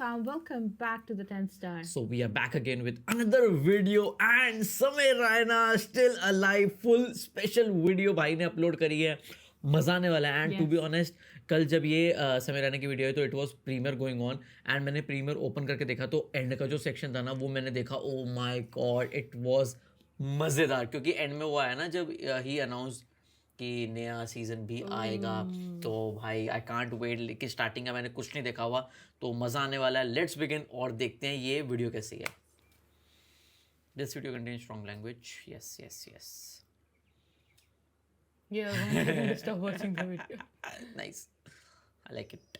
fam, welcome back to the 10th Star. So we are back again with another video and Samay Raina still alive. Full special video भाई ने upload करी है, मजा आने वाला है. एंड टू बी ऑनेस्ट कल जब ये समय रैना की वीडियो है तो it was premiere going on and मैंने प्रीमियर ओपन करके देखा तो एंड का जो सेक्शन था ना वो मैंने देखा. Oh my God, it was मज़ेदार. क्योंकि एंड में वो आया ना जब ही अनाउंस कि नया सीज़न भी आएगा. तो भाई आई कांट वेट. लेकिन स्टार्टिंग का मैंने कुछ नहीं देखा हुआ तो मज़ा आने वाला है. लेट्स बिगिन और देखते हैं ये वीडियो कैसी है. This video contains strong language. Yes yes yes. Yeah, one second to stop watching the video. Nice. I like it.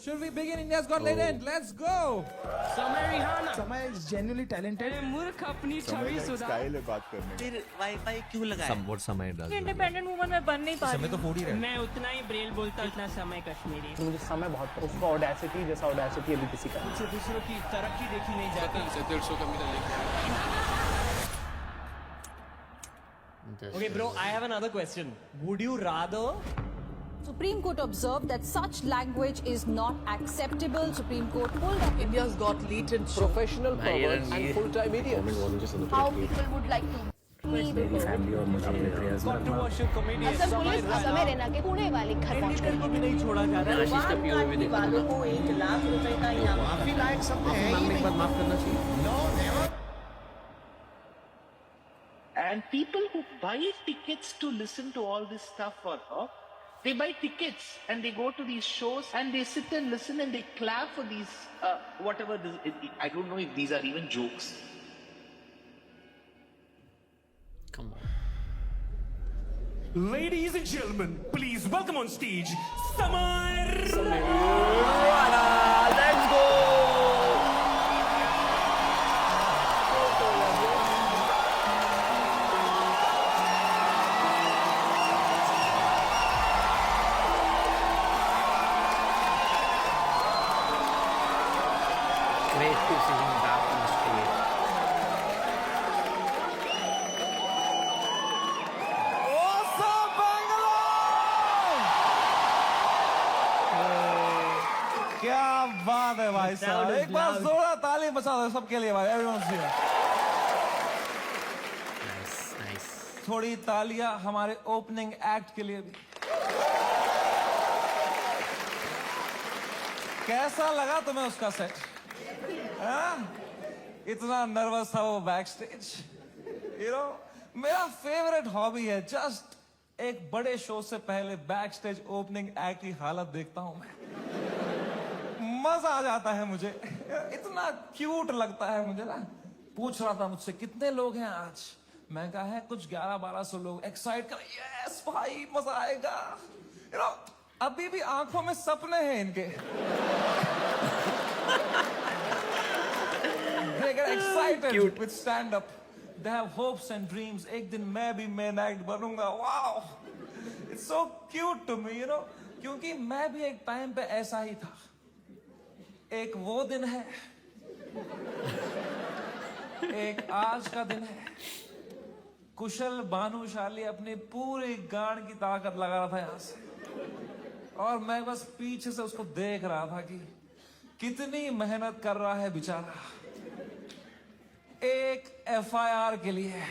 Should we begin India's Got Talent? Let's go! Samay Raina Samay is genuinely talented. ए, मूर्ख अपनी छवि सुधार. Style है बात करने की। फिर wifi क्यों लगाया? Somewhat समय does. इंडिपेंडेंट वुमन में बन नहीं पा रही समय तो फोड़ ही रहे. मैं उतना ही ब्रेल बोलता उतना समय कश्मीरी. मुझे समय बहुत उसका ऑडेसिटी जैसा ऑडेसिटी अभी किसी का कुछ दूसरों की तरक्की देखी नहीं जाती. Okay, bro, I have another question. Would you rather Supreme Court observed that such language is not acceptable. Supreme Court pulled up India's Got Latent show? Professional भाई, perverts and Ranveer. full-time idiots. how people would like to meet Controversial comedian. Assam police Assam Raina के पुणे वाले घर पहुंच Indian को भी नहीं छोड़ा जा रहा. आशीष का POV भी देखा था. को 1 लाख रुपए का इनाम. माफी लायक सब है ही नहीं। माफ करना चाहिए. No, never. And people who buy tickets to listen to all this stuff for her, they buy tickets and they go to these shows and they sit and listen and they clap for these whatever. I don't know if these are even jokes. Come on. Ladies and gentlemen, please welcome on stage Samay Let's go. Great to see him back on stage. क्या बात है भाई साहब. एक बार जोरदार ताली बजा दो सबके लिए भाई. Everyone's here. Nice, nice. थोड़ी तालियां हमारे ओपनिंग एक्ट के लिए भी. कैसा लगा तुम्हें उसका सेट? इतना नर्वस था वो बैक स्टेज. मेरा फेवरेट हॉबी है जस्ट एक बड़े शो से पहले बैक स्टेज ओपनिंग एक्ट की हालत देखता हूं मैं. मजा आ जाता है मुझे. इतना क्यूट लगता है मुझे ना. पूछ रहा था मुझसे कितने लोग हैं आज. मैं कहा है कुछ 11-1200 लोग. एक्साइट कर. यस भाई मजा आएगा. अभी भी आंखों में सपने हैं इनके. They get excited with stand up. They have hopes and dreams. एक दिन मैं भी main act बनूंगा. Wow, it's so cute to me, क्योंकि मैं भी एक टाइम पे ऐसा ही था. एक वो दिन है, एक आज का दिन है. कुशल भानुशाली अपनी पूरी गांड की ताकत लगा रहा था यहां से और मैं बस पीछे से उसको देख रहा था कि कितनी मेहनत कर रहा है बेचारा एक FIR के लिए.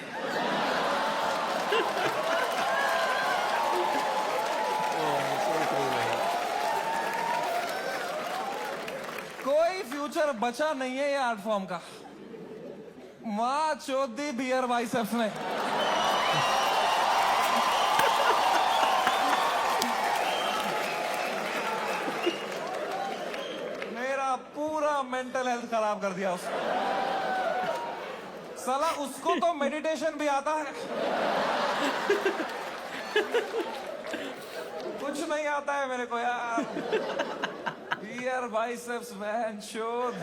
कोई फ्यूचर बचा नहीं है ये आर्ट फॉर्म का. माँ चौधी बियर बाइसेप्स ने. मेरा पूरा मेंटल हेल्थ खराब कर दिया उसने. साला उसको तो मेडिटेशन भी आता है. कुछ नहीं आता है मेरे को यार. Here biceps man showed.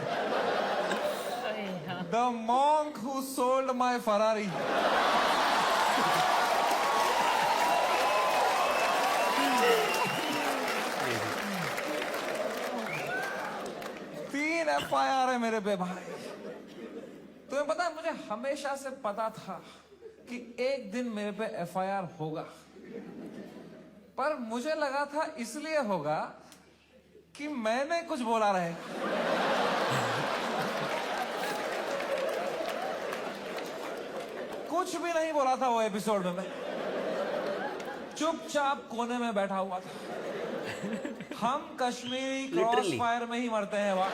The monk who sold my Ferrari. 3 FIR है मेरे पे भाई. तुम्हें पता है मुझे हमेशा से पता था कि एक दिन मेरे पे FIR होगा. पर मुझे लगा था इसलिए होगा कि मैंने कुछ बोला रहे। कुछ भी नहीं बोला था वो एपिसोड में, मैं चुपचाप कोने में बैठा हुआ था। हम कश्मीरी क्रॉस फायर में ही मरते हैं वहां।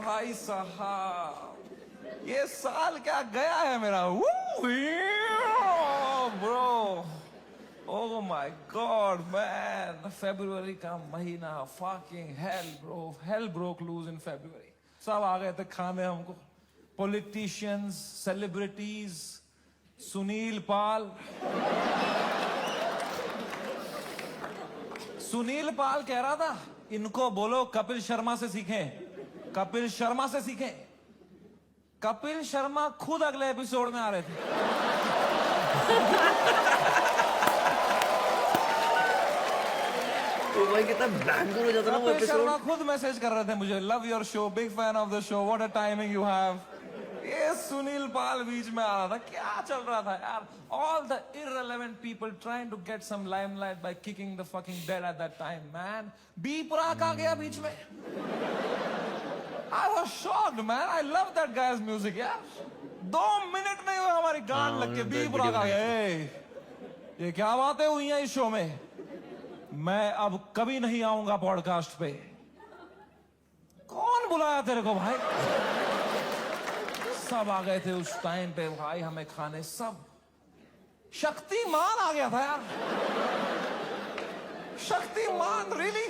भाई साहब ये साल क्या गया है मेरा। Bro, oh my god man, फरवरी का महीना, fucking hell bro, hell broke loose in February. सब आ गए थे खाने हमको, पॉलिटिशियंस, सेलिब्रिटीज, सुनील पाल। सुनील पाल कह रहा था इनको बोलो कपिल शर्मा से सीखें, कपिल शर्मा से सीखें। कपिल शर्मा खुद अगले एपिसोड में आ रहे थे। तो भाई कितना बैंगर हो जाता ना वो कपिल शर्मा एपिसोड। खुद मैसेज कर रहे थे मुझे, love your show, big fan of the show, what a timing you have. ये सुनील पाल बीच में आ रहा था, क्या चल रहा था यार। All the irrelevant people trying to get some limelight by kicking the fucking dead at that time, man. B Praak आ गया बीच में। I was shocked, man. I love that guy's music, यार। 2 मिनट में वो हमारी गान लग के बी प्राक आ गया। ये क्या बातें हुई हैं इस शो में। मैं अब कभी नहीं आऊंगा पॉडकास्ट पे। कौन बुलाया तेरे को भाई। सब आ गए थे उस टाइम पे भाई हमें खाने, सब। शक्तिमान आ गया था यार। शक्तिमान, रियली?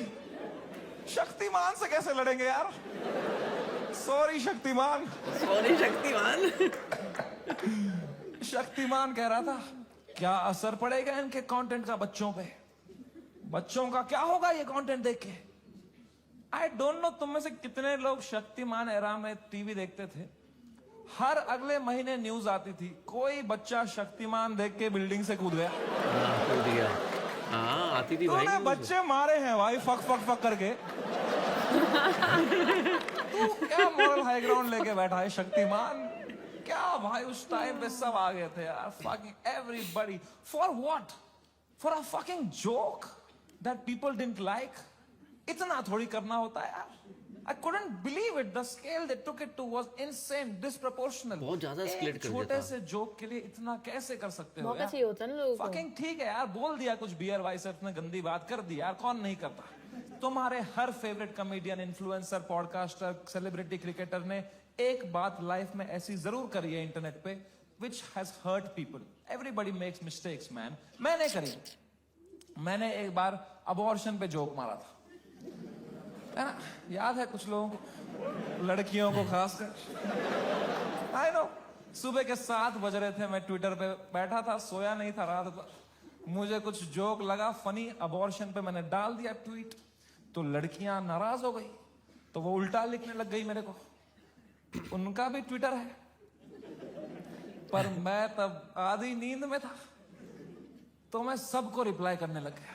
शक्तिमान से कैसे लड़ेंगे यार। सॉरी शक्तिमान। सॉरी शक्तिमान। शक्तिमान कह रहा था क्या असर पड़ेगा इनके कंटेंट का बच्चों पे, बच्चों का क्या होगा ये कंटेंट देख के। आई डोंट नो तुम में से कितने लोग शक्तिमान एरा में टीवी देखते थे। हर अगले महीने न्यूज आती थी कोई बच्चा शक्तिमान देख के बिल्डिंग से कूद गया। कूद गया। हाँ आती थी भाई। तूने बच्चे मारे हैं भाई फक फक फक करके। तू क्या मॉरल हाई ग्राउंड लेके बैठा है शक्तिमान। क्या भाई उस टाइम पे सब आ गए थे यार, fucking everybody. For what? For a fucking joke that people didn't like. इतना थोड़ी करना होता है यार। I couldn't believe it. The scale they took it to was insane, disproportional. बहुत ज्यादा escalate कर दिया छोटे था। से जोक के लिए इतना कैसे कर सकते हो मौका यार? चाहिए होता है ना लोगों को। फकिंग ठीक है यार, बोल दिया कुछ बियर वाइसर्स ने गंदी बात कर दी यार, कौन नहीं करता। तुम्हारे हर favourite comedian, influencer, podcaster, celebrity, cricketer ने एक बात लाइफ में ऐसी जरूर करी है इंटरनेट पे, which has hurt people. Everybody makes mistakes, man. मैंने करी। मैंने एक बार अबॉर्शन पे जोक मारा था, है ना? याद है कुछ लोगों को, लड़कियों को खासकर। आई नो, सुबह के 7 बज रहे थे, मैं ट्विटर पे बैठा था, सोया नहीं था रात भर। मुझे कुछ जोक लगा फनी, अबॉर्शन पे मैंने डाल दिया ट्वीट, तो लड़कियां नाराज हो गई, तो वो उल्टा लिखने लग गई मेरे को। उनका भी ट्विटर है, पर मैं तब आधी नींद में था, तो मैं सबको रिप्लाई करने लग गया।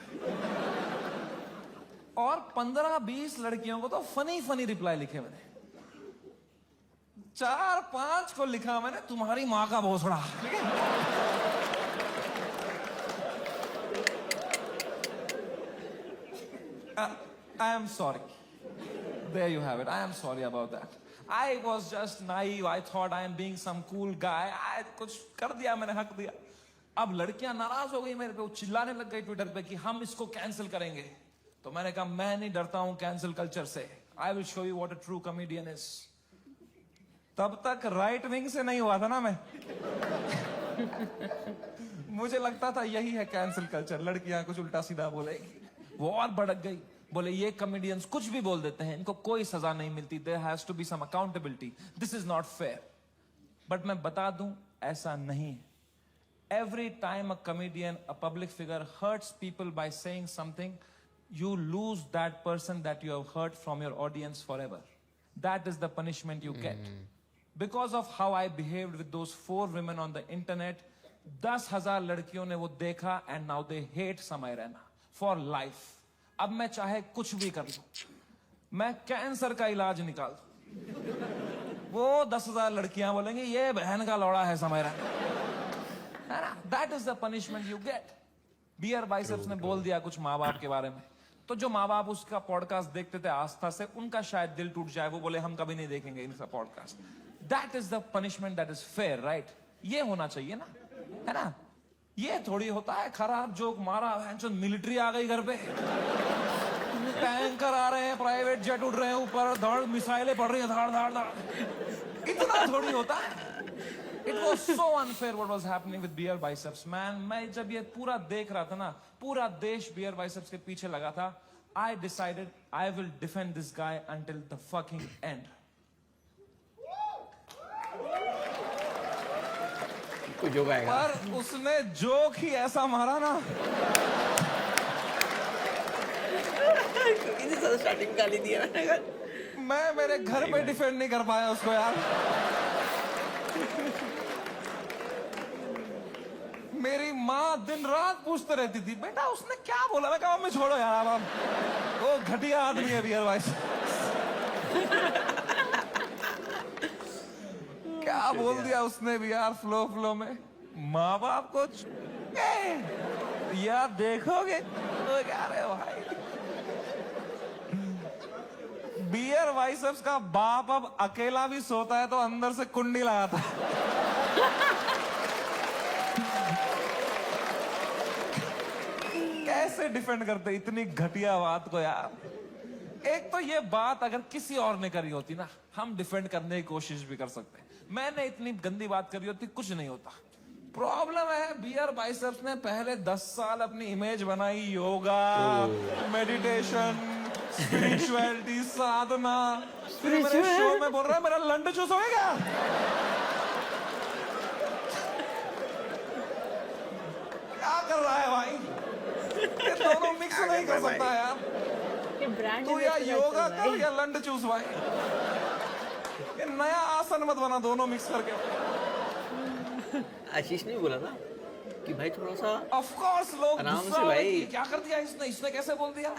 और 15-20 लड़कियों को तो फनी फनी रिप्लाई लिखे मैंने। 4-5 को लिखा मैंने तुम्हारी माँ का भोसड़ा। I am sorry. There you have it. I am sorry about that. I was just naive. I thought I am being some cool guy. कुछ कर दिया मैंने, हक दिया। अब लड़कियां नाराज हो गई मेरे पे, वो चिल्लाने लग गई ट्विटर पे कि हम इसको कैंसिल करेंगे। तो मैंने कहा मैं नहीं डरता हूं कैंसिल कल्चर से। I will show you what a true comedian is. तब तक राइट विंग से नहीं हुआ था ना मैं। मुझे लगता था यही है कैंसिल कल्चर, लड़कियां कुछ उल्टा सीधा बोलेगी। वो और भड़क गई, बोले ये कॉमेडियंस कुछ भी बोल देते हैं, इनको कोई सजा नहीं मिलती, there has to be some accountability, this is not fair. But मैं बता दूं ऐसा नहीं है। Every time a comedian, a public figure hurts people by saying something, you lose that person that you have hurt from your audience forever. That is the punishment you get. Because of how I behaved with those 4 women on the internet, 10,000 लड़कियों ने वो देखा and now they hate समय Raina for life. अब मैं चाहे कुछ भी कर लूं, मैं कैंसर का इलाज निकाल दूं, वो 10,000 लड़कियां बोलेंगी ये बहन का लौड़ा है समय रहा है ना. That is the punishment you get. Beer Biceps ने बोल दिया कुछ माँ बाप के बारे में, तो जो माँ बाप उसका पॉडकास्ट देखते थे आस्था से, उनका शायद दिल टूट जाए, वो बोले हम कभी नहीं देखेंगे इनका podcast. That is the punishment that is fair, right. ये होना चाहिए ना, है ना. ये थोड़ी होता है खराब जोक मारा, मिलिट्री आ गई घर पे, टैंकर आ रहे हैं, प्राइवेट जेट उड़ रहे हैं ऊपर, धड़ मिसाइलें पड़ रही हैं, धाड़ धाड़ धाड़. इतना थोड़ी होता है. It was so unfair what was happening with beer biceps, man. मैं जब ये पूरा देख रहा था ना, पूरा देश beer biceps के पीछे लगा था. I decided I will defend this guy until the fucking end. जो आएगा. पर उसने जोक ही ऐसा मारा ना, स्टार्टिंग गाली दिया मैं मेरे घर पे डिफेंड नहीं कर पाया उसको यार. मेरी माँ दिन रात पूछते रहती थी बेटा उसने क्या बोला. मैं कहा मम्मी छोड़ो यार, अब वो घटिया आदमी है बियर भाई. क्या बोल दिया उसने भी यार फ्लो में. माँ बाप को यार देखोगे तो क्या रे भाई. बियर बाइसेप्स का बाप अब अकेला भी सोता है तो अंदर से कुंडी लगाता है. कैसे डिफेंड करते इतनी घटिया बात को यार. एक तो ये बात अगर किसी और ने करी होती ना, हम डिफेंड करने की कोशिश भी कर सकते. मैंने इतनी गंदी बात करी होती, कुछ नहीं होता. प्रॉब्लम है बियर बाइसेप्स ने पहले 10 साल अपनी इमेज बनाई, योगा, मेडिटेशन, स्पिरिचुअलिटी, साधना. फिर मेरे शो में बोल रहा है मेरा लंड चूस हो गया. क्या कर रहा है भाई. ये दोनों मिक्स नहीं कर सकता यार. तू या योगा कर या लंड चूस भाई. ये नया आसन मत बना दोनों मिक्स करके. आशीष ने बोला ना कि भाई थोड़ा सा ऑफ कोर्स लोग आराम गुस्सा से भाई. क्या कर दिया इसने कैसे बोल दिया.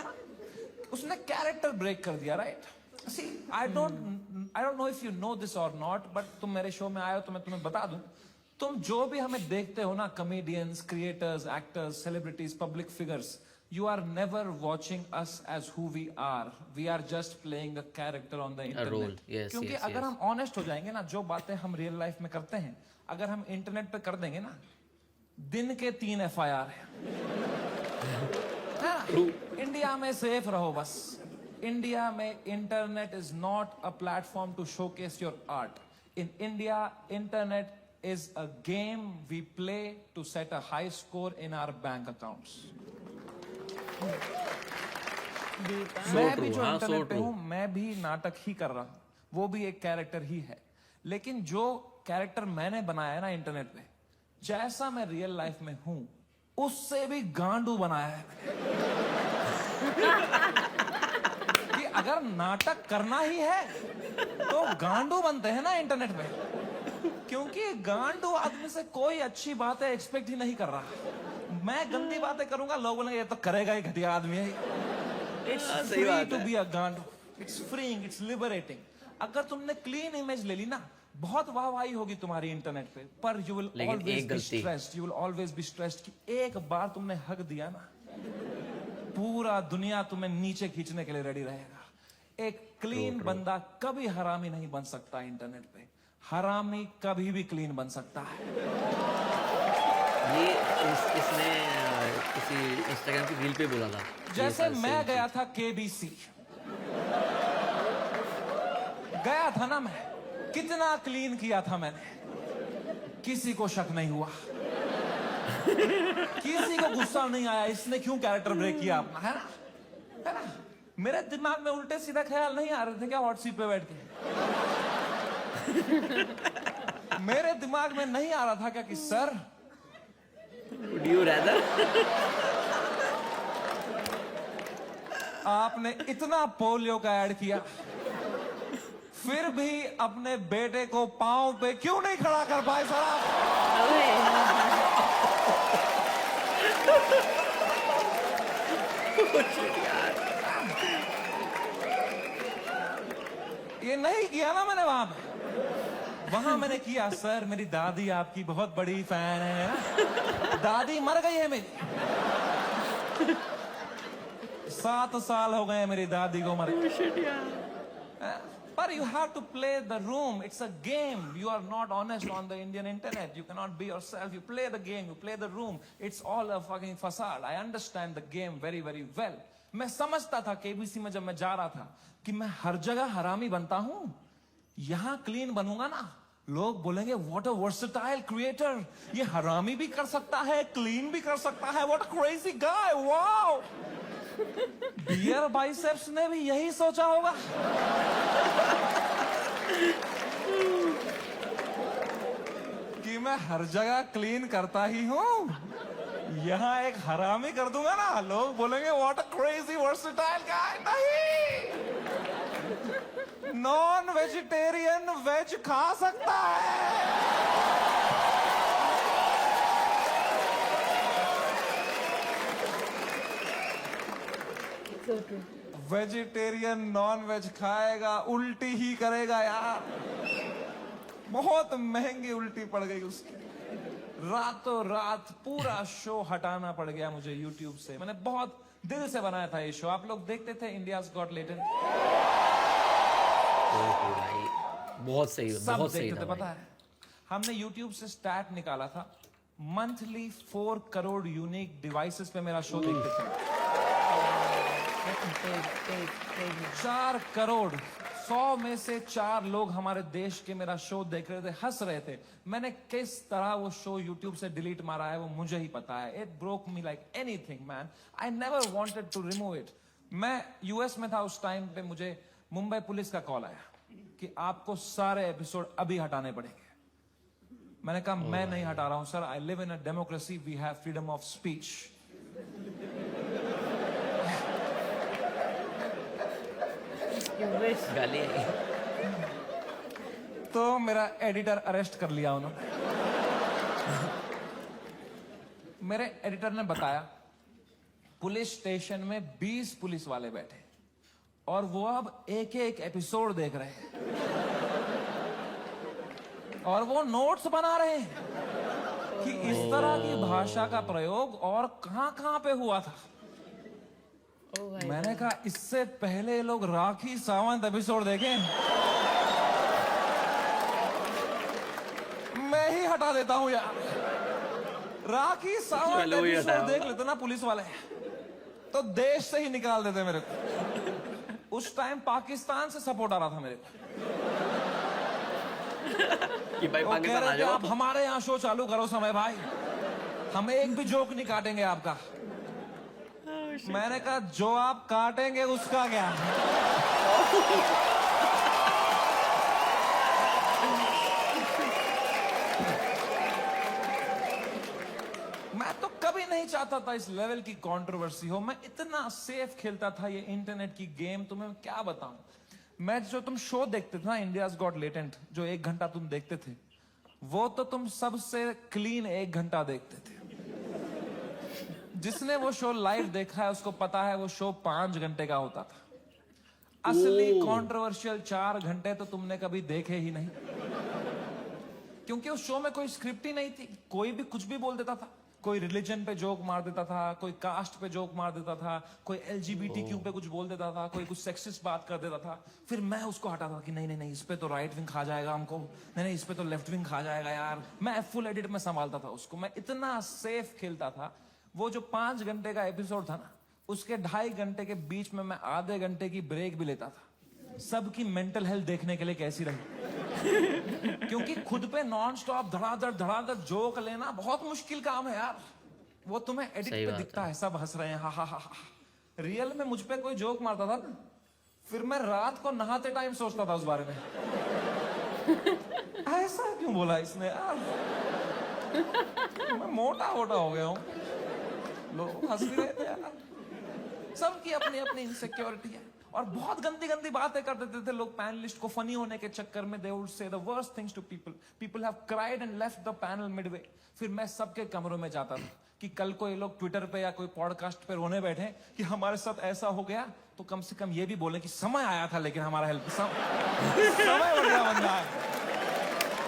उसने कैरेक्टर ब्रेक कर दिया, right. See I don't know if you know this और नॉट, बट तुम मेरे शो में आए हो तो मैं तुम्हें बता दूं. तुम जो भी हमें देखते हो ना, comedians, creators, actors, celebrities, public figures, you are never watching us as who we are. We are just playing a character on the internet. role. Yes, क्योंकि yes, अगर yes. हम ऑनेस्ट हो जाएंगे ना, जो बातें हम रियल लाइफ में करते हैं अगर हम इंटरनेट पे कर देंगे ना, दिन के 3 FIR है. इंडिया में सेफ रहो बस. इंडिया में internet is not a platform to showcase your art. In India internet is a game we play to set a high score in our bank accounts. मैं भी जो इंटरनेट पे हूं, मैं भी नाटक ही कर रहा हूं, वो भी एक कैरेक्टर ही है. लेकिन जो कैरेक्टर मैंने बनाया है ना इंटरनेट पे, जैसा मैं रियल लाइफ में हूं उससे भी गांडू बनाया है कि अगर नाटक करना ही है तो गांडू बनते हैं ना इंटरनेट पे. क्योंकि गांडू आदमी से कोई अच्छी बातें एक्सपेक्ट ही नहीं कर रहा. मैं गंदी बातें करूंगा, लोग बोलेंगे ये तो करेगा ही, घटिया आदमी है. It's free to be a गांडू. It's freeing, it's liberating. अगर तुमने क्लीन इमेज ले ली ना, बहुत वाहवाही होगी तुम्हारी इंटरनेट पे, पर you will always be stressed. You will always be stressed कि एक बार तुमने हक दिया ना, पूरा दुनिया तुम्हें नीचे खींचने के लिए रेडी रहेगा. एक क्लीन बंदा कभी हरामी नहीं बन सकता इंटरनेट पे. हरामी कभी भी क्लीन बन सकता है. ये इसने किसी इंस्टाग्राम की रील पे बोला था. जैसे मैं गया था KBC, गया था ना, मैं कितना क्लीन किया था मैंने. किसी को शक नहीं हुआ, किसी को गुस्सा नहीं आया इसने क्यों कैरेक्टर ब्रेक किया अपना, है ना, है ना. मेरे दिमाग में उल्टे सीधा ख्याल नहीं आ रहे थे क्या हॉट सीट पे बैठ के. मेरे दिमाग में नहीं आ रहा था क्या कि सर Would you rather? आपने इतना पोलियो का ऐड किया, फिर भी अपने बेटे को पांव पे क्यों नहीं खड़ा कर पाए सर आप. ये नहीं किया ना मैंने वहां पे. वहां मैंने किया, सर मेरी दादी आपकी बहुत बड़ी फैन है ना, दादी मर गई है मेरी, 7 साल हो गए मेरी दादी को मरे। But you have to play the room. It's a game. You are not honest on the Indian internet. You cannot be yourself. You play the game. You play the room. It's all a fucking facade. I understand the game very, very well. मैं समझता था KBC में जब मैं जा रहा था कि मैं हर जगह हरामी बनता हूं, यहां क्लीन बनूंगा ना, लोग बोलेंगे व्हाट अ वर्सेटाइल क्रिएटर, ये हरामी भी कर सकता है, क्लीन भी कर सकता है, what a crazy guy, wow. Beer Biceps ने भी यही सोचा होगा। कि मैं हर जगह क्लीन करता ही हूं, यहां एक हरामी कर दूंगा ना, लोग बोलेंगे what a crazy versatile guy. नहीं, नॉन वेजिटेरियन वेज खा सकता है। So true. Vegetarian non veg खाएगा, उल्टी ही करेगा यार, बहुत महंगी उल्टी पड़ गई उसकी। रातों रात पूरा शो हटाना पड़ गया मुझे YouTube से। मैंने बहुत दिल से बनाया था ये शो। आप लोग देखते थे इंडियाज गॉट टैलेंट? बहुत सही, सब बहुत सही देखते थे, था पता है। हमने YouTube से स्टैट निकाला था, मंथली 4 करोड़ यूनिक डिवाइसेस पे मेरा शो देखते थे। 4 करोड़, 100 में से 4 लोग हमारे देश के मेरा शो देख रहे थे, हंस रहे थे। मैंने किस तरह वो शो YouTube से डिलीट मारा है वो मुझे ही पता है। It broke me like anything man. I never wanted to remove it. मैं यूएस में था उस टाइम पे, मुझे मुंबई पुलिस का कॉल आया कि आपको सारे एपिसोड अभी हटाने पड़ेंगे। मैंने कहा मैं नहीं हटा रहा हूं sir, I live in a democracy, we have freedom of speech. गाली आई। तो मेरा एडिटर अरेस्ट कर लिया उन्होंने। मेरे एडिटर ने बताया पुलिस स्टेशन में 20 पुलिस वाले बैठे और वो अब एक एक एपिसोड देख रहे हैं और वो नोट्स बना रहे हैं कि इस तरह की भाषा का प्रयोग और कहां पे हुआ था। मैंने कहा इससे पहले लोग राखी सावंत एपिसोड देखें, मैं ही हटा देता हूं यार। राखी सावंत एपिसोड देख लेते ना पुलिस वाले तो देश से ही निकाल देते मेरे को। उस टाइम पाकिस्तान से सपोर्ट आ रहा था मेरे को कि भाई पाकिस्तान आ जाओ, आप हमारे यहाँ शो चालू करो समय भाई, हम एक भी जोक नहीं काटेंगे आपका। मैंने कहा जो आप काटेंगे उसका क्या। मैं तो कभी नहीं चाहता था इस लेवल की कंट्रोवर्सी हो। मैं इतना सेफ खेलता था ये इंटरनेट की गेम, तुम्हें क्या बताऊं। मैं जो तुम शो देखते थे ना इंडियाज गॉट टैलेंट, जो 1 घंटा तुम देखते थे, वो तो तुम सबसे क्लीन 1 घंटा देखते थे। जिसने वो शो लाइव देखा है उसको पता है वो शो 5 घंटे का होता था। असली कंट्रोवर्शियल 4 घंटे तो तुमने कभी देखे ही नहीं, क्योंकि उस शो में कोई स्क्रिप्ट ही नहीं थी। कोई भी कुछ भी बोल देता था, कोई रिलीजन पे जोक मार देता था, कोई कास्ट पे जोक मार देता था, कोई LGBTQ पे कुछ बोल देता था, कोई कुछ सेक्सिस्ट बात कर देता था। फिर मैं उसको हटाता था कि नहीं नहीं नहीं, इस पे तो राइट विंग खा जाएगा हमको, नहीं नहीं इस पे तो लेफ्ट विंग खा जाएगा यार। मैं फुल एडिट में संभालता था उसको। मैं इतना सेफ खेलता था। वो जो 5 घंटे का एपिसोड था ना, उसके 2.5 घंटे के बीच में मैं आधे घंटे की ब्रेक भी लेता था, सबकी मेंटल हेल्थ देखने के लिए कैसी रही। क्योंकि खुद पे नॉन स्टॉप धड़ाधड़ जोक लेना बहुत मुश्किल काम है यार। वो तुम्हें एडिट पे दिखता है सब हंस रहे हैं, हा हा हा। रियल में मुझ पे कोई जोक मारता था ना, फिर मैं रात को नहाते टाइम सोचता था उस बारे में, ऐसा क्यों बोला इसने यार, मैं मोटा हो गया हूं। लोग हंस भी रहे थे यार। सबकी अपनी अपनी इनसिक्योरिटी है और बहुत गंदी गंदी बातें कर देते थे लोग पैनलिस्ट को फनी होने के चक्कर में। They would say the worst things to people. People have cried and left the panel midway. फिर मैं सबके कमरों में जाता था कि कल को ये लोग ट्विटर पे या कोई पॉडकास्ट पे रोने बैठे कि हमारे साथ ऐसा हो गया, तो कम से कम ये भी बोले कि समय आया था लेकिन हमारा हेल्प समय बढ़िया बंदा है।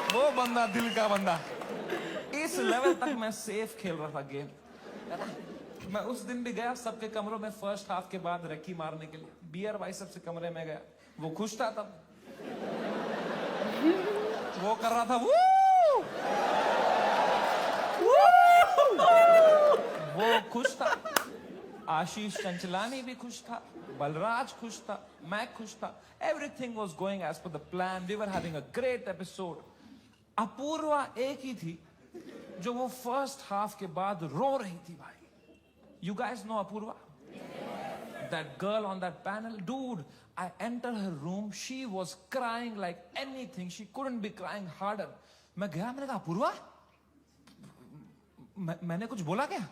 वो बंदा दिल का बंदा। इस लेवल तक मैं सेफ खेल रहा था गेम। मैं उस दिन भी गया सबके कमरों में फर्स्ट हाफ के बाद रक्की मारने के लिए, बियर बाइसेप से कमरे में गया। वो खुश था तब, वो कर रहा था वो खुश था। आशीष चंचलानी भी खुश था, बलराज खुश था, मैं खुश था। Everything was going as per the plan. We were having a great episode. Apoorva एक ही थी जो वो फर्स्ट हाफ के बाद रो रही थी भाई। You guys know Apurva? That girl on that panel? Dude, I entered her room. She was crying like anything. She couldn't be crying harder. मैं गया, मैंने कहा अपूर्वा, मैंने कुछ बोला क्या?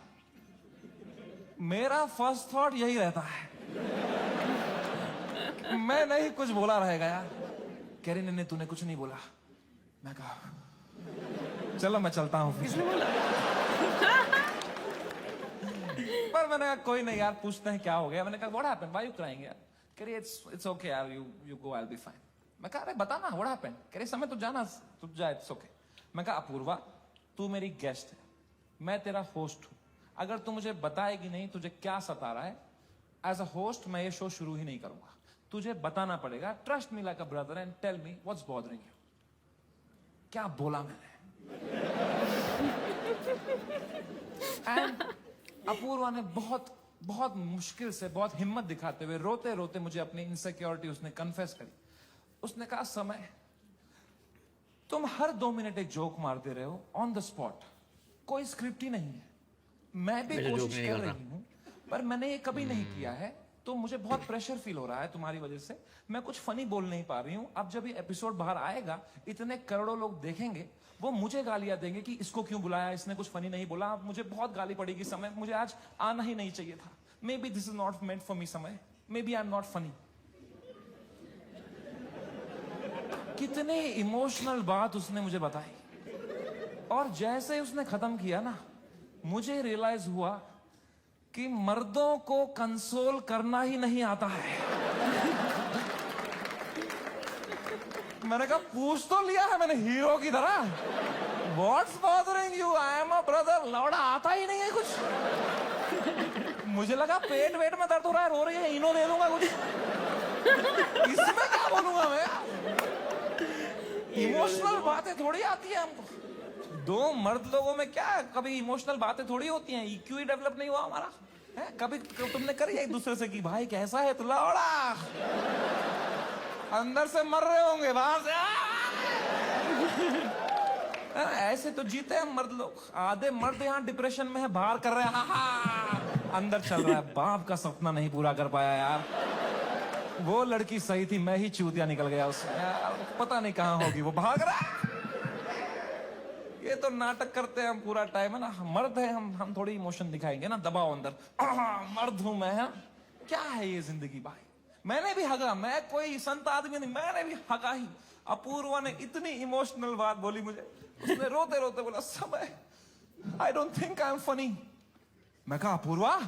मेरा फर्स्ट थॉट यही रहता है, मैं नहीं कुछ बोला रहेगा यार। कह रही नहीं तूने कुछ नहीं बोला। मैं कहा चलो मैं चलता हूँ। किसने बोला? पर मैंने कहा कोई नहीं यार, पूछते हैं क्या हो गया। मैंने कहा what happened, why you crying यार? कह रही इट्स ओके यार, you go, I will be fine. मैं कहा अरे बता ना व्हाट हैपेंड। कह रही समय तू जाना, तू जा, इट्स ओके। मैं कहा अपूर्वा तू मेरी गेस्ट है, मैं तेरा होस्ट हूं। अगर तू मुझे बताएगी नहीं तुझे क्या सता रहा है, एज अ होस्ट मैं ये शो शुरू ही नहीं करूंगा। तुझे बताना पड़ेगा। Trust me like a brother and tell me what's bothering you. क्या बोला मैंने? एंड अपूर्वा ने बहुत बहुत मुश्किल से, बहुत हिम्मत दिखाते हुए, रोते रोते मुझे अपनी इनसिक्योरिटी उसने कन्फेस करी। उसने कहा समय तुम हर 2 मिनट एक जोक मारते रहे हो ऑन द स्पॉट, कोई स्क्रिप्ट ही नहीं है। मैं भी कोशिश कर रही हूं पर मैंने ये कभी नहीं किया है, तो मुझे बहुत प्रेशर फील हो रहा है तुम्हारी वजह से। मैं कुछ फनी बोल नहीं पा रही हूं। अब जब ये एपिसोड बाहर आएगा इतने करोड़ों लोग देखेंगे, वो मुझे गालियां देंगे कि इसको क्यों बुलाया, इसने कुछ फनी नहीं बोला। अब मुझे बहुत गाली पड़ेगी समय, मुझे आज आना ही नहीं चाहिए था। Maybe this is not meant for me समय, maybe I am not funny. कितने इमोशनल बात उसने मुझे बताई, और जैसे उसने खत्म किया ना, मुझे रियलाइज हुआ कि मर्दों को कंसोल करना ही नहीं आता है। मैंने कहा पूछ तो लिया है मैंने हीरो की तरह, what's bothering you, I am a brother. लौड़ा आता ही नहीं है कुछ। मुझे लगा पेट वेट में दर्द हो रहा है, रो रही है, इनो दे दूंगा कुछ। इसमें क्या बोलूंगा मैं? इमोशनल बातें थोड़ी आती है हमको। 2 मर्द लोगों में क्या कभी इमोशनल बातें थोड़ी होती हैं? EQ ही डेवलप नहीं हुआ हमारा है? कभी तुमने करी एक दूसरे से कि भाई कैसा है तू? लौड़ा अंदर से मर रहे होंगे, बाहर से ऐसे तो जीते हैं मर्द लोग। आधे मर्द यहाँ डिप्रेशन में है, बाहर कर रहे हैं, अंदर चल रहा है बाप का सपना नहीं पूरा कर पाया यार। वो लड़की सही थी, मैं ही चूतिया निकल गया उसमें यार। पता नहीं कहाँ होगी, वो भाग रहा है। ये तो नाटक करते हैं हम पूरा टाइम, है ना। मर्द है हम थोड़ी इमोशन दिखाएंगे ना, दबाओ अंदर। मर्द हूं मैं, है क्या है ये जिंदगी भाई। मैंने भी हगा, मैं कोई संत आदमी नहीं, मैंने भी हगा ही। अपूर्वा ने इतनी इमोशनल बात बोली मुझे, उसने रोते रोते बोला समय I don't think I am funny. मैं कहा अपूर्वा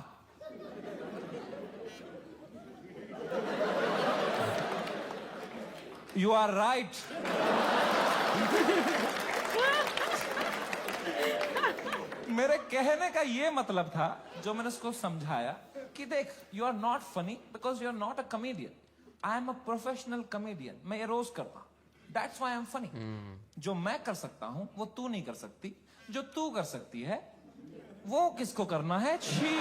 यू आर राइट। मेरे कहने का ये मतलब था, जो मैंने उसको समझाया कि देख you are not funny because you are not a comedian, I am a professional comedian. मैं ये रोज करता हूं, that's why I am funny. जो मैं कर सकता हूं वो तू नहीं कर सकती, जो तू कर सकती है वो किसको करना है? छी।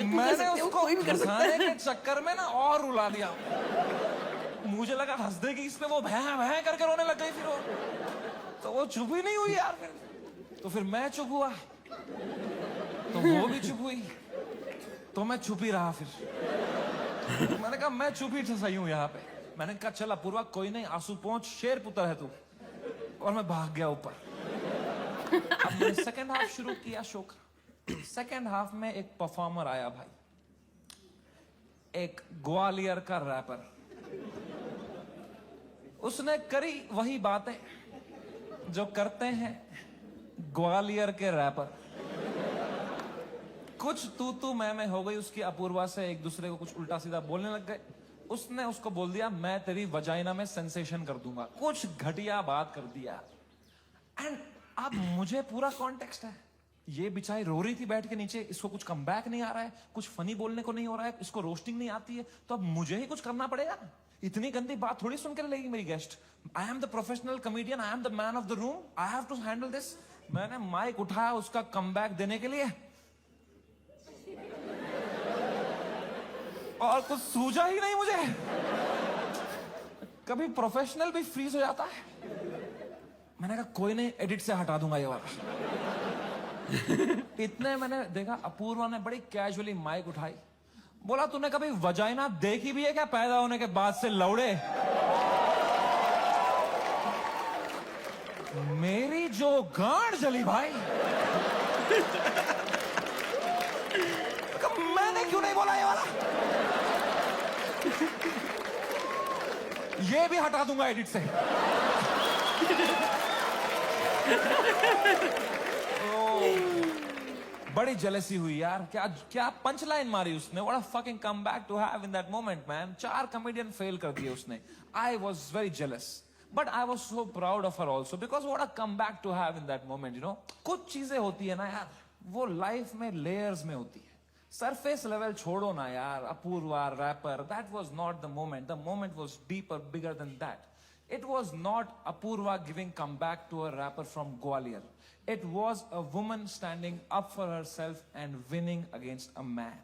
मैंने उसको हंसाने के चक्कर में ना और रुला दिया। मुझे लगा हंस देगी इस पे, वो भैं भैं करके रोने लग गई। फिर तो वो चुप ही नहीं हुई यार। तो फिर मैं चुप हुआ, तो वो भी चुप हुई, तो मैं चुप ही रहा। फिर मैंने कहा मैं चुप ही सही हूं यहाँ पे। मैंने कहा चल अपूर्वा कोई नहीं, आंसू पहुंच, शेर पुत्र है तू। और मैं भाग गया ऊपर। अब मैंने सेकेंड हाफ शुरू किया शो का। सेकेंड हाफ में एक परफॉर्मर आया भाई, एक ग्वालियर का रैपर। उसने करी वही बातें जो करते हैं ग्वालियर के रैपर। कुछ तू मैं हो गई उसकी अपूर्वा से, एक दूसरे को कुछ उल्टा सीधा बोलने लग गए। उसने उसको बोल दिया मैं तेरी वजाइना में सेंसेशन कर दूंगा, कुछ घटिया बात कर दिया। एंड अब मुझे पूरा कॉन्टेक्स्ट है, ये बेचारी रो रही थी बैठ के नीचे, इसको कुछ कमबैक नहीं आ रहा है, कुछ फनी बोलने को नहीं हो रहा है, इसको रोस्टिंग नहीं आती है, तो अब मुझे ही कुछ करना पड़ेगा। इतनी गंदी बात थोड़ी सुन कर लेगी मेरी guest. I am the professional comedian, I am the man of the room, I have to handle this. मैंने माइक उठाया उसका कमबैक देने के लिए, और कुछ सूझा ही नहीं मुझे। कभी प्रोफेशनल भी फ्रीज हो जाता है। मैंने कहा कोई नहीं, एडिट से हटा दूंगा ये वाला। इतने मैंने देखा अपूर्वा ने बड़ी कैजुअली माइक उठाई, बोला तूने कभी वजाइना देखी भी है क्या पैदा होने के बाद से लौड़े? मेरी जो गांड जली भाई, मैंने क्यों नहीं बोला ये वाला? ये भी हटा दूंगा एडिट से। बड़ी जेलसी हुई यार, क्या क्या पंच लाइन मारी उसने। What a fucking comeback to have in that moment man. 4 comedian fail कर दिए उसने। I was very jealous, but I was so proud of her also, because what a comeback to have in that moment. You know, कुछ चीजें होती है ना यार, वो लाइफ में लेयर्स में होती है। सरफेस लेवल छोड़ो ना यार, Apoorva rapper, that was not the moment. The moment was deeper, bigger than that. It was not Apurva giving comeback to a rapper from Gwalior. It was a woman standing up for herself and winning against a man.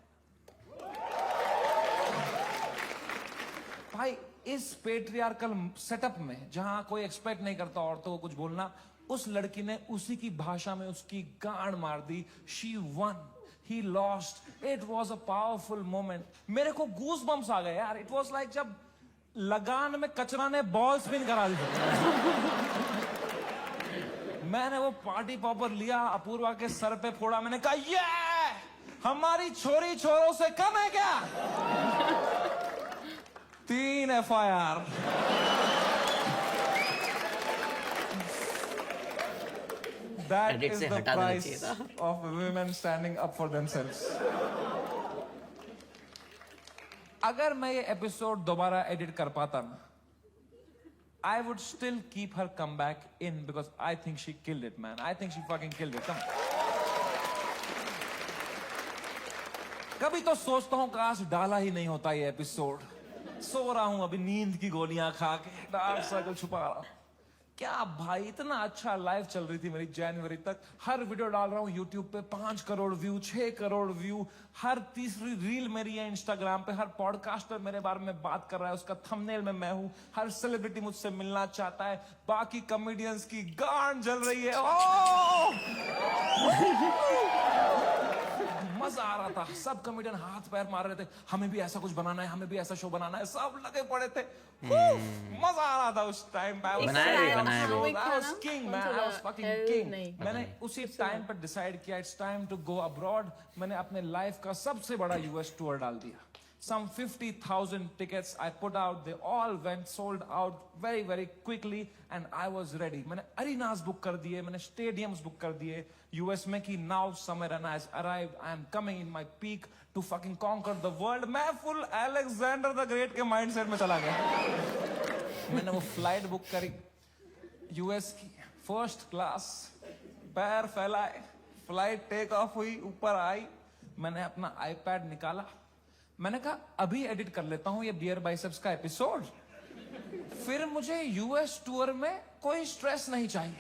भाई इस patriarchal setup में जहां कोई expect नहीं करता औरतों को कुछ बोलना, उस लड़की ने उसी की भाषा में उसकी गांड मार दी. She won. He lost. It was a powerful moment. मेरे को गूज बम्स आ गए यार. It was like जब लगान में कचरा ने बॉल स्पिन करा दी. मैंने वो पार्टी पॉपर लिया, अपूर्वा के सर पे फोड़ा. मैंने कहा ये हमारी छोरी छोरों से कम है क्या? 3 FIR. That is the price of women standing up for themselves. अगर मैं ये एपिसोड दोबारा एडिट कर पाता ना, I would still keep her comeback in because I think she killed it, man. I think she fucking killed it. Come. कभी तो सोचता हूँ काश डाला ही नहीं होता ये एपिसोड. सो रहा हूँ अभी नींद की गोलियां खा के, डार्क सर्कल छुपा रहा हूँ. क्या भाई, इतना अच्छा लाइफ चल रही थी मेरी जनवरी तक. हर वीडियो डाल रहा हूँ यूट्यूब पे, 5 करोड़ व्यू, 6 करोड़ व्यू. हर तीसरी रील मेरी है इंस्टाग्राम पे. हर पॉडकास्टर मेरे बारे में बात कर रहा है, उसका थंबनेल में मैं हूँ. हर सेलिब्रिटी मुझसे मिलना चाहता है. बाकी कॉमेडियंस की गांड जल रही है. मजा आ रहा था. सब कॉमेडियन हाथ पैर मार रहे थे, हमें भी ऐसा कुछ बनाना है, हमें भी ऐसा शो बनाना है. सब लगे पड़े थे. मजा आ रहा था उस टाइम पे. मैंने उसी टाइम पर डिसाइड किया it's time to go abroad. मैंने अपने लाइफ का सबसे बड़ा यूएस टूर डाल दिया. Some 50,000 tickets I put out. They all went sold out very, very quickly, and I was ready. मैंने arenas book कर दिए, मैंने stadiums book कर दिए US में कि now Samay Raina has arrived. I am coming in my peak to fucking conquer the world. मैं full Alexander the Great के mindset में चला गया. मैंने वो flight book करी US की, first class, पैर फैलाए, flight take off हुई, ऊपर आई. मैंने अपना iPad निकाला. मैंने कहा अभी एडिट कर लेता हूं ये बियर बाइसेप्स का एपिसोड, फिर मुझे यूएस टूर में कोई स्ट्रेस नहीं चाहिए.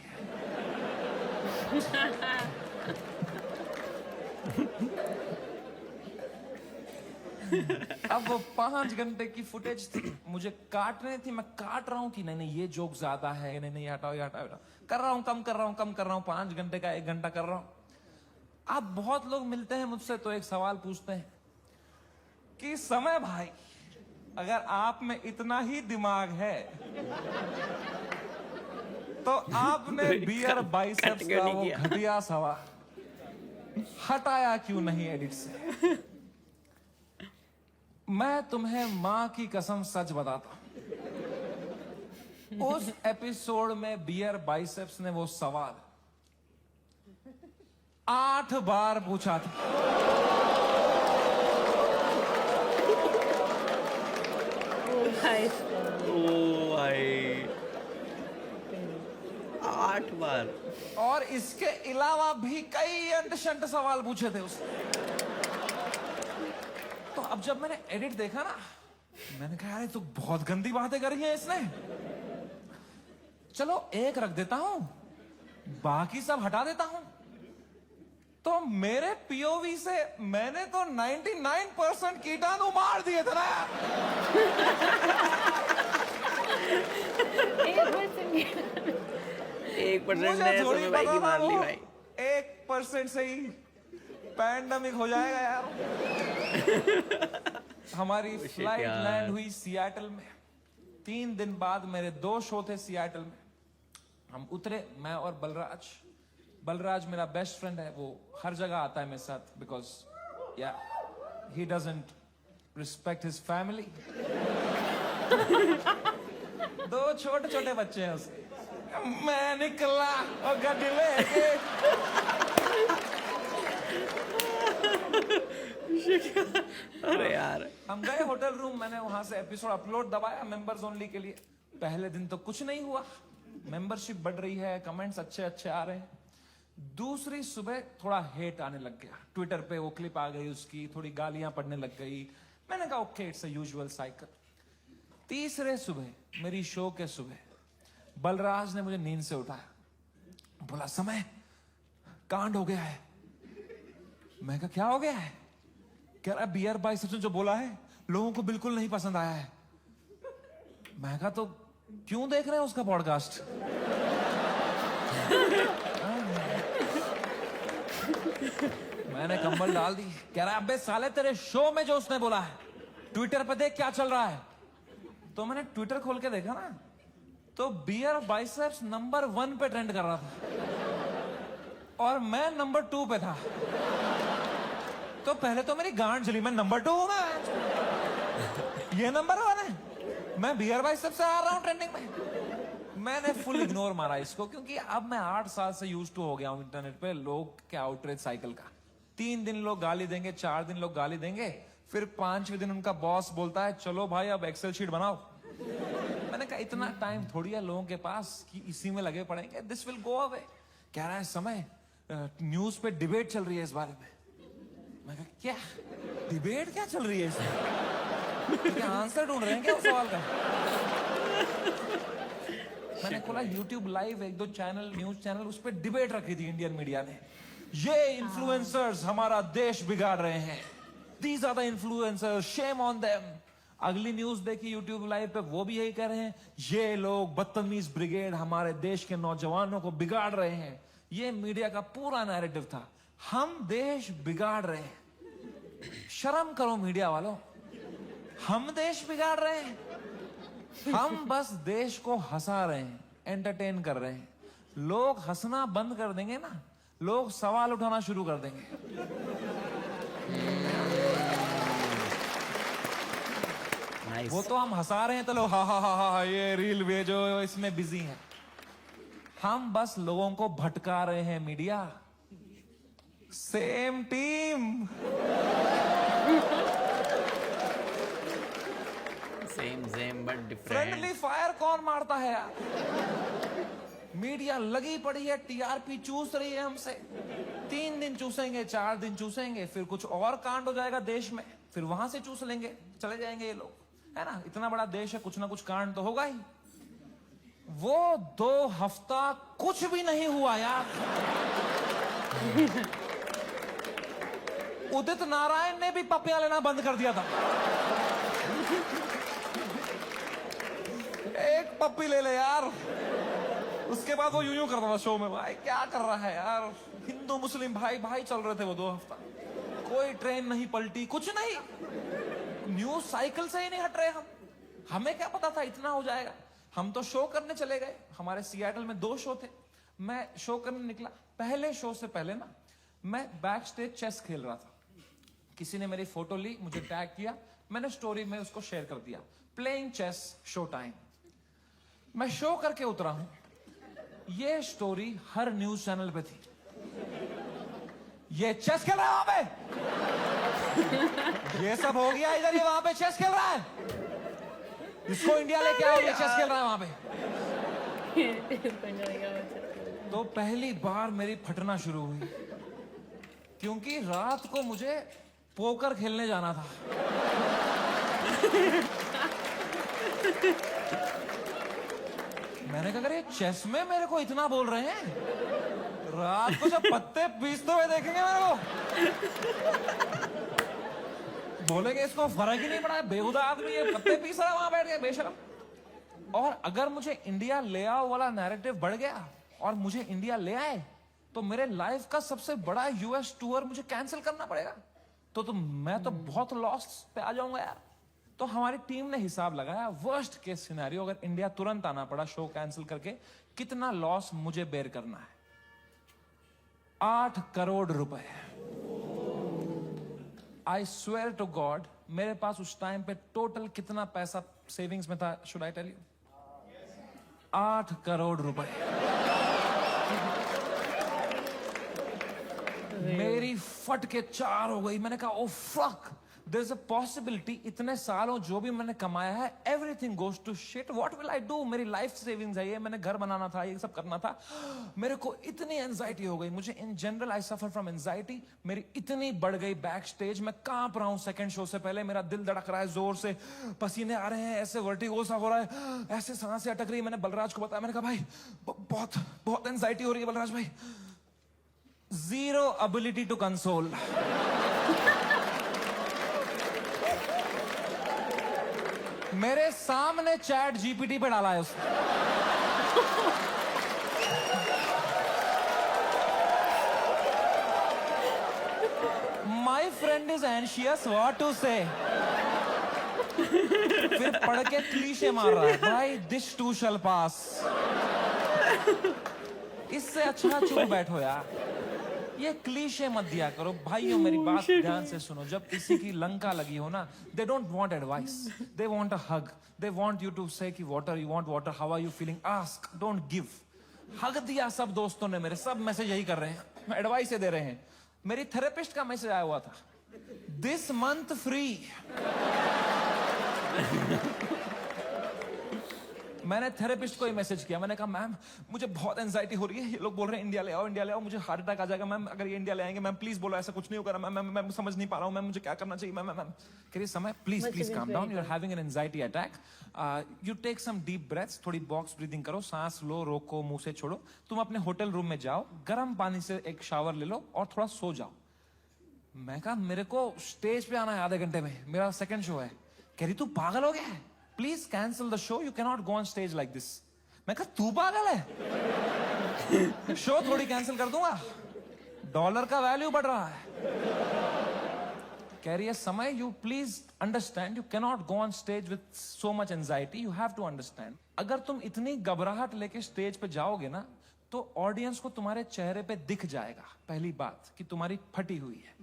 अब वो 5 घंटे की फुटेज थी, मुझे काटने थी. मैं काट रहा हूं कि नहीं ये जोक ज्यादा है, नहीं हटाओ ये हटाओ. कर रहा हूं, कम कर रहा हूं. 5 घंटे का 1 घंटा कर रहा हूं. अब बहुत लोग मिलते हैं मुझसे तो एक सवाल पूछते हैं कि समय भाई, अगर आप में इतना ही दिमाग है तो आपने बियर बाइसेप्स का वो घटिया सवाल हटाया क्यों नहीं एडिट से? मैं तुम्हें मां की कसम सच बताता हूं, उस एपिसोड में बियर बाइसेप्स ने वो सवाल 8 बार पूछा था. 8 5 ओ भाई 8 बार। और इसके अलावा भी कई अंट-शंट सवाल पूछे थे उसने। तो अब जब मैंने एडिट देखा ना, मैंने कहा यार ये तो बहुत गंदी बातें करी हैं इसने। चलो एक रख देता हूं, बाकी सब हटा देता हूं। तो मेरे पीओवी से मैंने तो 99% कीटाणु मार दिए थे ना यार। 1% मुझे ने थोड़ी समय भाई पता की था मार ली वो भाई। 1% से ही पैंडेमिक हो जाएगा यार। हमारी फ्लाइट यार। लैंड हुई सियाटल में। 3 दिन बाद मेरे 2 शो थे सियाटल में। हम उतरे, मैं और बलराज। बलराज मेरा बेस्ट फ्रेंड है, वो हर जगह आता है मेरे साथ, बिकॉज या he doesn't respect his family. 2 छोटे छोटे बच्चे हैं उसके। मैं निकला और गड्डी लेके। अरे यार हम गए होटल रूम, मैंने वहां से एपिसोड अपलोड दबाया मेंबर्स ओनली के लिए। पहले दिन तो कुछ नहीं हुआ, मेंबरशिप बढ़ रही है, कमेंट्स अच्छे अच्छे आ रहे हैं। दूसरी सुबह थोड़ा हेट आने लग गया, ट्विटर पे वो क्लिप आ गई उसकी, थोड़ी गालियां पड़ने लग गई। मैंने कहा okay it's a usual cycle. तीसरे सुबह, मेरी शो के सुबह, बलराज ने मुझे नींद से उठाया, बोला समय कांड हो गया है। मैं कहा क्या हो गया है? कह रहा बियर बाइसेप्स ने जो बोला है लोगों को बिल्कुल नहीं पसंद आया है। मैं कहा तो क्यों देख रहे हैं उसका पॉडकास्ट? मैंने कंबल डाल दी। कह रहा अबे साले तेरे शो में जो उसने बोला है ट्विटर पे देख क्या चल रहा है। तो मैंने ट्विटर खोल के देखा ना, तो बियर बाइसेप्स नंबर 1 पे ट्रेंड कर रहा था और मैं नंबर 2 पे था। तो पहले तो मेरी गांड जली, मैं नंबर 2 हूं ना, ये नंबर 1 है, मैं बियर बाइसेप्स से आ रहा हूं ट्रेंडिंग में। मैंने फुल इग्नोर मारा इसको, क्योंकि अब मैं 8 साल से यूज टू हो गया हूं इंटरनेट पे लोग के आउटरीच साइकिल का। 3 दिन लोग गाली देंगे, 4 दिन लोग गाली देंगे, फिर 5वें दिन उनका बॉस बोलता है चलो भाई अब एक्सेल शीट बनाओ। मैंने कहा इतना टाइम थोड़ी है लोगों के पास कि इसी में लगे पड़ेंगे, दिस विल गो अवे। कह रहा है समय न्यूज पे डिबेट चल रही है इस बारे में। मैं कहा क्या डिबेट क्या चल रही है इसमें? क्या आंसर ढूंढ रहे हैं क्या उस सवाल का? मैंने खोला YouTube live, 1-2 channel, news channel, उस पर डिबेट रखी थी इंडियन मीडिया ने। ये इन्फ्लुएंसर्स हमारा देश बिगाड़ रहे हैं, these are the influencers, shame on them. अगली न्यूज देखी YouTube लाइव पे, वो भी यही कह रहे हैं ये लोग बदतमीज ब्रिगेड हमारे देश के नौजवानों को बिगाड़ रहे हैं। ये मीडिया का पूरा नैरेटिव था, हम देश बिगाड़ रहे हैं। शर्म करो मीडिया वालों, हम देश बिगाड़ रहे हैं? हम बस देश को हंसा रहे हैं, एंटरटेन कर रहे हैं। लोग हंसना बंद कर देंगे ना, लोग सवाल उठाना शुरू कर देंगे। वो तो हम हंसा रहे हैं तो लोग हा हा हा हा ये रील भेजो, इसमें बिजी हैं। हम बस लोगों को भटका रहे हैं media. Same team, same but different. Friendly fire कौन मारता है यार? मीडिया लगी पड़ी है, टीआरपी चूस रही है हमसे। 3 दिन चूसेंगे, 4 दिन चूसेंगे, फिर कुछ और कांड हो जाएगा देश में, फिर वहां से चूस लेंगे, चले जाएंगे ये लोग, है ना? इतना बड़ा देश है, कुछ ना कुछ कांड तो होगा ही। वो 2 हफ्ता कुछ भी नहीं हुआ यार। उदित नारायण ने भी पपियां लेना बंद कर दिया था। एक पप्पी ले ले यार, उसके बाद वो यूं करता था शो में, भाई क्या कर रहा है यार? हिंदू मुस्लिम भाई भाई चल रहे थे वो 2 हफ्ता, कोई ट्रेन नहीं पलटी, कुछ नहीं, न्यूज साइकिल से ही नहीं हट रहे हम। हमें क्या पता था इतना हो जाएगा? हम तो शो करने चले गए। हमारे सियाटल में 2 शो थे, मैं शो करने निकला। पहले शो से पहले ना मैं बैक स्टेज चेस खेल रहा था। किसी ने मेरी फोटो ली, मुझे टैग किया, मैंने स्टोरी में उसको शेयर कर दिया, प्लेइंग चेस शो टाइम। मैं शो करके उतरा हूं, ये स्टोरी हर न्यूज चैनल पे थी। ये चेस खेल रहा है वहां पे, ये सब हो गया इधर, ये वहां पे चेस खेल रहा है। इसको इंडिया लेके आओ, ये चेस खेल रहा है वहां पे। तो पहली बार मेरी फटना शुरू हुई, क्योंकि रात को मुझे पोकर खेलने जाना था। मैंने कहा अगर ये चेस में मेरे को इतना बोल रहे हैं, रात को जब पत्ते पीसते हुए देखेंगे मेरे को, बोलेंगे इसको फर्क ही नहीं पड़ा है, बेहुदा आदमी ये पत्ते पीस रहा है वहां बैठ के, बेशरम। और अगर मुझे इंडिया ले आओ वाला नैरेटिव बढ़ गया और मुझे इंडिया ले आए, तो मेरे लाइफ का सबसे बड़ा यूएस टूर मुझे कैंसिल करना पड़ेगा। तो मैं तो बहुत लॉस पे आ जाऊंगा यार। तो हमारी टीम ने हिसाब लगाया, वर्स्ट केस सिनेरियो अगर इंडिया तुरंत आना पड़ा शो कैंसिल करके, कितना लॉस मुझे बेयर करना है। 8 करोड़ रुपए। आई स्वेयर टू गॉड, मेरे पास उस टाइम पे टोटल कितना पैसा सेविंग्स में था, should I tell you? 8 crore रुपए। मेरी फट के 4 हो गई। मैंने कहा oh fuck, there is a possibility इतने सालों जो भी मैंने कमाया है, everything goes to shit, what will I do? मेरी लाइफ सेविंग्स है ये, मैंने घर बनाना था, ये सब करना था। मेरे को इतनी एंजाइटी हो गई, मुझे in general I suffer from anxiety. मेरी इतनी बढ़ गई बैक स्टेज, मैं कांप रहा हूं सेकंड शो से पहले, मेरा दिल धड़क रहा है जोर से, पसीने आ रहे हैं, ऐसे वर्टिगो सा हो रहा है, ऐसे सांसें अटक रही। मैंने बलराज को बताया, मैंने कहा भाई बहुत बहुत एंजाइटी हो रही है बलराज भाई। Zero ability to console. मेरे सामने चैट जीपीटी पे डाला है उसने। My friend is anxious, what to say. फिर पढ़ के क्लीशे मार रहा है, भाई दिस टू शैल पास। इससे अच्छा चुप बैठो यार, ये क्लीशे मत दिया करो भाइयों। मेरी बात ध्यान से सुनो, जब किसी की लंका लगी हो ना, they don't want advice, they want a hug, they want you to say कि water, you want water, how are you feeling, ask, don't give. Hug दिया सब दोस्तों ने मेरे, सब मैसेज यही कर रहे हैं, एडवाइस दे रहे हैं। मेरी थेरेपिस्ट का मैसेज आया हुआ था, दिस मंथ फ्री। मैंने थेरेपिस्ट को ही मैसेज किया, मैंने कहा मैम मुझे बहुत एंजाइटी हो रही है, ये लोग बोल रहे हैं इंडिया ले आओ, इंडिया ले आओ, मुझे हार्ट अटैक आ जाएगा मैम अगर ये इंडिया ले आएंगे। मैम प्लीज बोलो ऐसा कुछ नहीं होगा मैम, मैं समझ नहीं पा रहा हूँ मैम, मुझे क्या करना चाहिए मैम। मैम कह रही Samay please calm down, you are having an anxiety attack, you take some deep breaths, थोड़ी बॉक्स ब्रीदिंग करो, सांस लो, रोको, मुंह से छोड़ो, तुम अपने होटल रूम में जाओ, गर्म पानी से एक शावर ले लो और थोड़ा सो जाओ। मैं कहा मेरे को स्टेज पे आना है आधे घंटे में, मेरा सेकंड शो है। कह रही तू पागल हो गया है, please cancel the show, you can not go on stage like this. मैं कहा तू पागल है, शो थोड़ी कैंसिल कर दूंगा, डॉलर का वैल्यू बढ़ रहा है। कह रही है Samay, you please understand, you can not go on stage with so much anxiety, you have to understand. अगर तुम इतनी घबराहट लेके स्टेज पे जाओगे ना, तो ऑडियंस को तुम्हारे चेहरे पे दिख जाएगा पहली बात कि तुम्हारी फटी हुई है।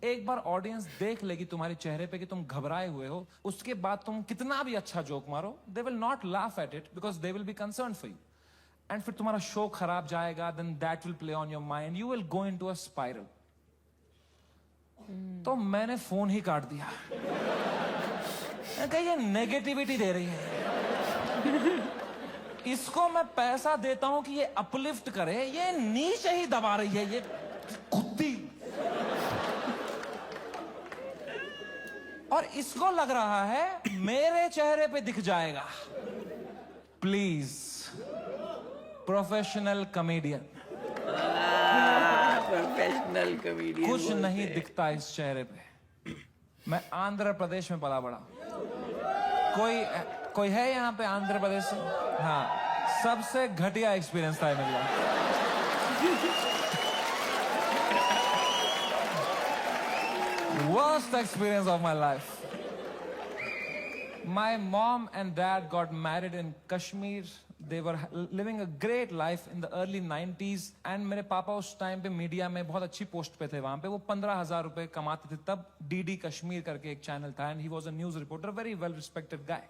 एक बार ऑडियंस देख लेगी तुम्हारे चेहरे पे कि तुम घबराए हुए हो, उसके बाद तुम कितना भी अच्छा जोक मारो, they will not laugh at it because they will be concern for you, and फिर तुम्हारा शो खराब जाएगा, then that will play on your mind, you will go into a spiral. तो मैंने फोन ही काट दिया। ये नेगेटिविटी दे रही है, इसको मैं पैसा देता हूं कि ये अपलिफ्ट करे, ये नीचे ही दबा रही है, ये कुत्ती। और इसको लग रहा है मेरे चेहरे पे दिख जाएगा। Please professional comedian, professional comedian कुछ नहीं दिखता इस चेहरे पे। मैं आंध्र प्रदेश में पला बड़ा। कोई है यहाँ पे आंध्र प्रदेश से? हाँ, सबसे घटिया एक्सपीरियंस था मेरे लिए। Worst experience of my life. My mom and dad got married in Kashmir. They were living a great life in the early 90s. And मेरे पापा उस टाइम पे मीडिया में बहुत अच्छी पोस्ट पे थे वहां पे। वो 15,000 रुपए कमाते थे तब। DD कश्मीर करके एक चैनल था, and he was a news reporter, very well respected guy.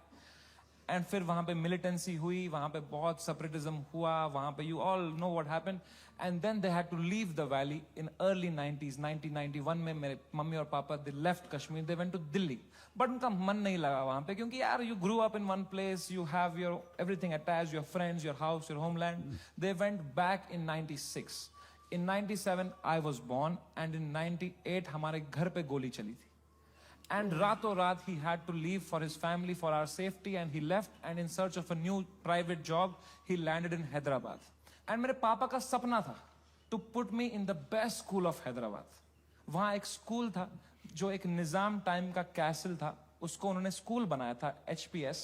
And फिर वहां पे मिलिटेंसी हुई, वहां पे बहुत सेपरेटिज्म हुआ, वहां पे you all know what happened, and then they had to leave the valley in early 90s 1991 में मेरे मम्मी और पापा they left Kashmir, they went to Delhi, but उनका मन नहीं लगा वहां पे, क्योंकि यार you grew up in one place, you have your everything attached, your friends, your house, your homeland. They went back in 96. In 97 I was born, and in 98 हमारे घर पे गोली चली थी. And रातों रात he had to leave for his family, for our safety, and he left, and in search of a new private job he landed in Hyderabad. And मेरे पापा का सपना था to put me in the best school of Hyderabad. वहाँ एक school था जो एक निजाम टाइम का कैसल था, उसको उन्होंने स्कूल बनाया था, HPS,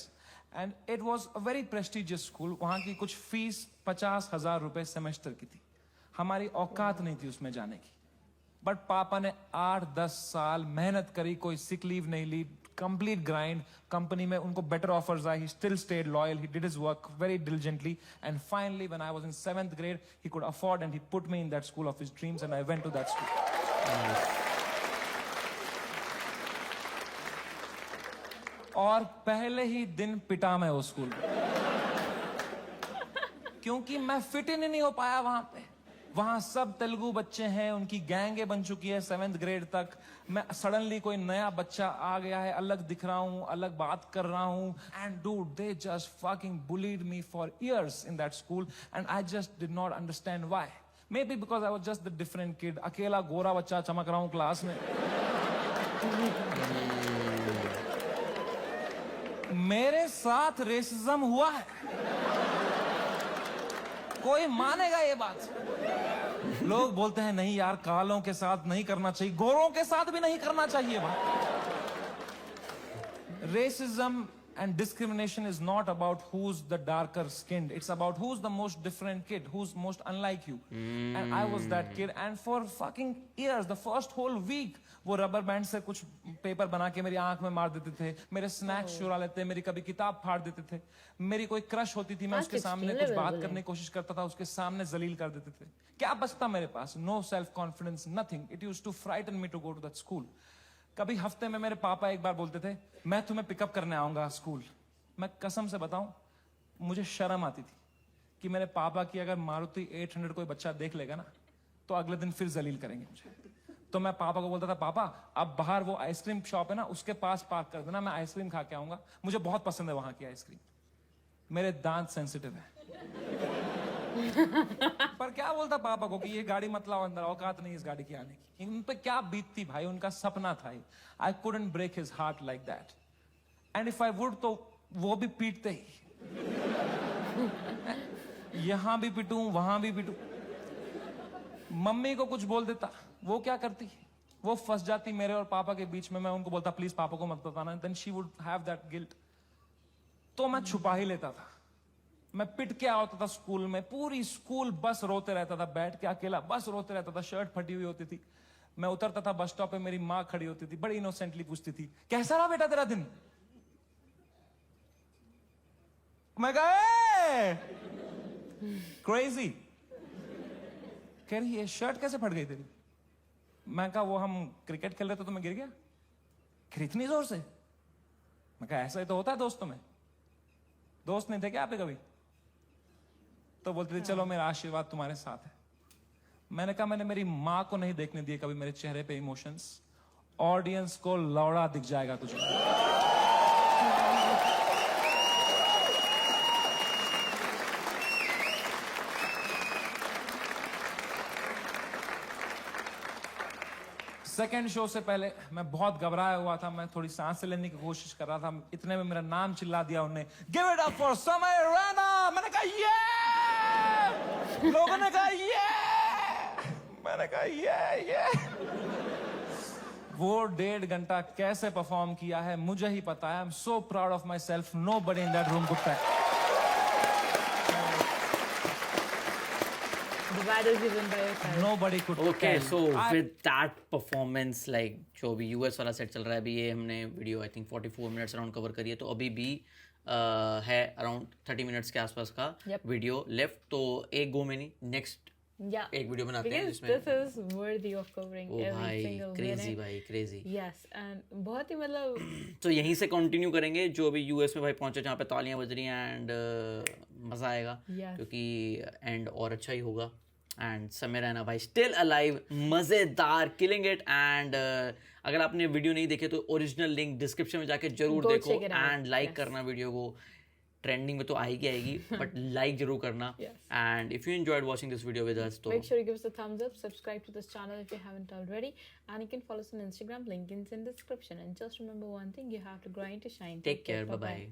and it was a very prestigious school. वहाँ की कुछ फीस 50,000 रुपए सेमेस्टर की थी. हमारी औकात नहीं थी उसमें जाने की, बट पापा ने 8-10 साल मेहनत करी, कोई सिक लीव नहीं ली, कंप्लीट ग्राइंड. कंपनी में उनको बेटर ऑफर्स आए, he still stayed loyal, he did his work very diligently, and finally when I was in 7th grade he could afford and he put me in that school of his dreams, and I went to that school. और पहले ही दिन पिटा मैं उस school में, क्योंकि मैं fit in नहीं हो पाया वहां पे. वहां सब तेलुगु बच्चे हैं, उनकी गैंगे बन चुकी है 7th grade तक. मैं सडनली कोई नया बच्चा आ गया है, अलग दिख रहा हूं, अलग बात कर रहा हूं, and dude they just fucking bullied me for years in that school, and I just did not understand why. May be because I was just the different kid. अकेला गोरा बच्चा चमक रहा हूं क्लास में. मेरे साथ रेसिज्म हुआ है, कोई मानेगा ये बात? लोग बोलते हैं नहीं यार, कालों के साथ नहीं करना चाहिए, गोरों के साथ भी नहीं करना चाहिए. Racism and discrimination is not about who's the darker skinned, it's about who's the most different kid, who's most unlike you. And I was that kid, and for fucking years, the first whole week, वो rubber band से कुछ paper बना के मेरी आंख में मार देते थे, मेरे स्नैक्स चुरा लेते, मेरी कभी किताब फाड़ देते थे, मेरी कोई क्रश होती थी, मैं उसके सामने कुछ बात करने की कोशिश करता था, उसके सामने जलील कर देते थे. क्या बचता मेरे पास? No self confidence, nothing. It used to frighten me to go to that school. कभी हफ्ते में मेरे पापा एक बार बोलते थे, मैं तुम्हें पिकअप करने आऊंगा स्कूल. मैं कसम से बताऊं, मुझे शर्म आती थी कि मेरे पापा की अगर मारुति 800 कोई बच्चा देख लेगा ना, तो अगले दिन फिर जलील करेंगे मुझे. तो मैं पापा को बोलता था, पापा अब बाहर वो आइसक्रीम शॉप है ना, उसके पास पार्क कर देना, मैं आइसक्रीम खा के आऊंगा, मुझे बहुत पसंद है वहां की आइसक्रीम. मेरे दांत सेंसिटिव है. पर क्या बोलता पापा को कि ये गाड़ी मत लाओ अंदर, औकात नहीं इस गाड़ी की आने की. उन पे क्या बीतती भाई, उनका सपना था. I couldn't break his heart like that, and if I would तो वो भी पीटते ही. यहां भी पिटूं, वहां भी पिटूं. मम्मी को कुछ बोल देता, वो क्या करती, वो फंस जाती मेरे और पापा के बीच में. मैं उनको बोलता प्लीज पापा को मत बताना, then she would have that guilt. तो मैं छुपा ही लेता था. मैं पिट के आता था स्कूल में, पूरी स्कूल बस रोते रहता था, बैठ के अकेला बस रोते रहता था. शर्ट फटी हुई होती थी, मैं उतरता था बस स्टॉप पे, मेरी माँ खड़ी होती थी, बड़ी इनोसेंटली पूछती थी, कैसा रहा बेटा तेरा दिन? मैं कहा क्रेजी. कह रही ये शर्ट कैसे फट गई तेरी? मैं कहा वो हम क्रिकेट खेल रहे थे तो मैं गिर गया. कह रही इतनी जोर से? मैं कहा ऐसा ही तो होता है दोस्तों में. दोस्त नहीं थे क्या आप कभी? तो बोलते थे चलो मेरा आशीर्वाद तुम्हारे साथ है. मैंने कहा मैंने मेरी माँ को नहीं देखने दिए कभी मेरे चेहरे पे इमोशंस. ऑडियंस को लौड़ा दिख जाएगा तुझे. सेकेंड शो से पहले मैं बहुत घबराया हुआ था, मैं थोड़ी सांस लेने की कोशिश कर रहा था. इतने में मेरा नाम चिल्ला दिया उन्होंने, गिव इट अप फॉर समय रैना. मैंने कहा ये, लोगों ने कहा ये, मैंने कहा ये. वो 1.5 घंटा कैसे परफॉर्म किया है मुझे ही पता है. I am so proud of my self. Nobody in that room could touch. Nobody could. Okay, so with that performance, like जो भी US वाला सेट चल रहा है अभी, ये हमने video I think 44 minutes around cover करी है, तो अभी भी है अराउंड 30 मिनट्स के आसपास का वीडियो लेफ्ट. तो एक गो में नहीं, नेक्स्ट Yeah. एक वीडियो बनाते हैं Because जिसमें this is worthy of covering ओ every भाई single क्रेजी minute. भाई क्रेजी। Yes, and बहुत ही मतलब तो यहीं से कंटिन्यू करेंगे जो अभी यूएस में भाई पहुंचे जहाँ पे तालियां बज रही हैं एंड मज़ा आएगा Yes. क्योंकि एंड और अच्छा ही होगा। एंड समय रैना भाई स्टिल अलाइव, मज़ेदार, किलिंग इट। एंड अगर आपने वीडियो नहीं देखे तो ओरिजिनल लिंक डिस्क्रिप्शन में जाके जरूर Go देखो check it out. And like Yes. करना वीडियो को। ट्रेंडिंग में तो आएगी बट लाइक जरूर करना। Yes. And if you enjoyed watching this video with us तो make sure you give us a thumbs up, subscribe to this channel if you haven't already, and you can follow us on Instagram, link is in the description. And just remember one thing, you have to grind to shine. Take care, bye bye.